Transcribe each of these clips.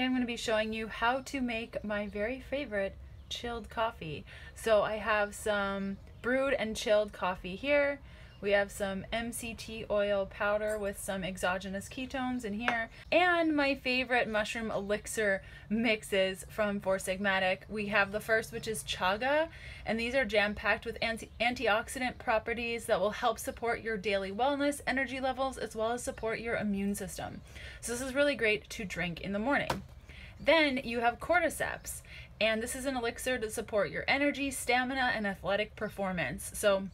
I'm going to be showing you how to make my very favorite chilled coffee. So I have some brewed and chilled coffee here. We have some MCT oil powder with some exogenous ketones in here, and my favorite mushroom elixir mixes from Four Sigmatic. We have the first, which is chaga, and these are jam-packed with antioxidant properties that will help support your daily wellness, energy levels, as well as support your immune system. So this is really great to drink in the morning. Then you have cordyceps, and this is an elixir to support your energy, stamina, and athletic performance. So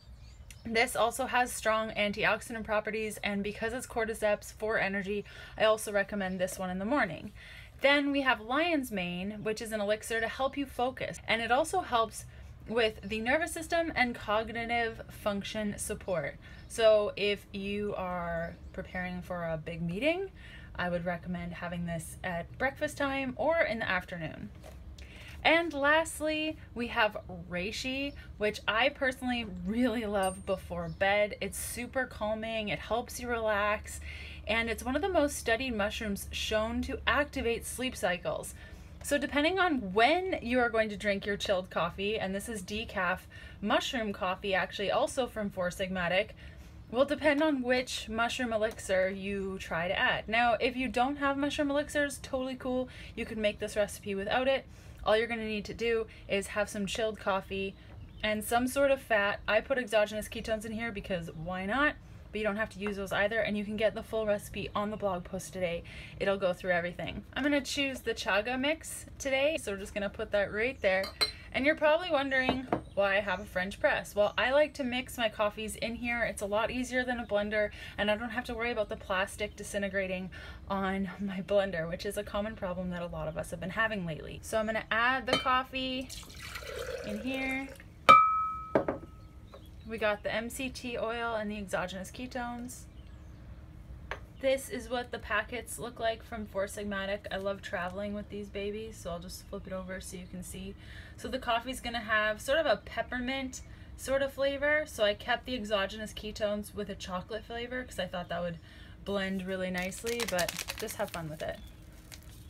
this also has strong antioxidant properties, and because it's cordyceps for energy, I also recommend this one in the morning. Then we have lion's mane, which is an elixir to help you focus, and it also helps with the nervous system and cognitive function support. So if you are preparing for a big meeting, I would recommend having this at breakfast time or in the afternoon. And lastly, we have reishi, which I personally really love before bed. It's super calming, it helps you relax, and it's one of the most studied mushrooms shown to activate sleep cycles. So depending on when you are going to drink your chilled coffee, and this is decaf mushroom coffee, actually also from Four Sigmatic, will depend on which mushroom elixir you try to add. Now, if you don't have mushroom elixirs, totally cool. You could make this recipe without it. All you're going to need to do is have some chilled coffee and some sort of fat. I put exogenous ketones in here because why not? But you don't have to use those either, and you can get the full recipe on the blog post today. It'll go through everything. I'm going to choose the chaga mix today, so we're just going to put that right there. And you're probably wondering why I have a French press. Well, I like to mix my coffees in here. It's a lot easier than a blender, and I don't have to worry about the plastic disintegrating on my blender, which is a common problem that a lot of us have been having lately. So I'm gonna add the coffee in here. We got the MCT oil and the exogenous ketones. This is what the packets look like from Four Sigmatic. I love traveling with these babies, so I'll just flip it over so you can see. So the coffee's gonna have sort of a peppermint sort of flavor, so I kept the exogenous ketones with a chocolate flavor because I thought that would blend really nicely, but just have fun with it.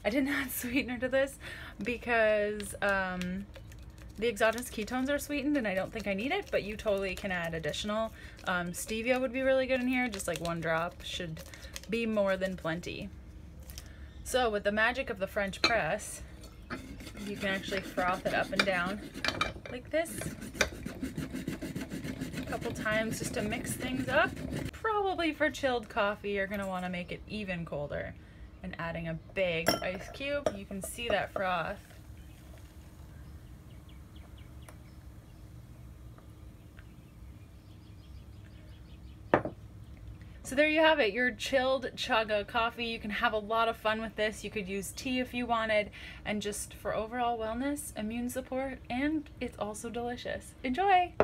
I didn't add sweetener to this because the exogenous ketones are sweetened and I don't think I need it, but you totally can add additional. Stevia would be really good in here, just like 1 drop should be more than plenty. So with the magic of the French press, you can actually froth it up and down like this a couple times just to mix things up. Probably for chilled coffee, you're gonna wanna make it even colder and adding a big ice cube. You can see that froth. So there you have it, your chilled chaga coffee. You can have a lot of fun with this. You could use tea if you wanted, and just for overall wellness, immune support, and it's also delicious. Enjoy!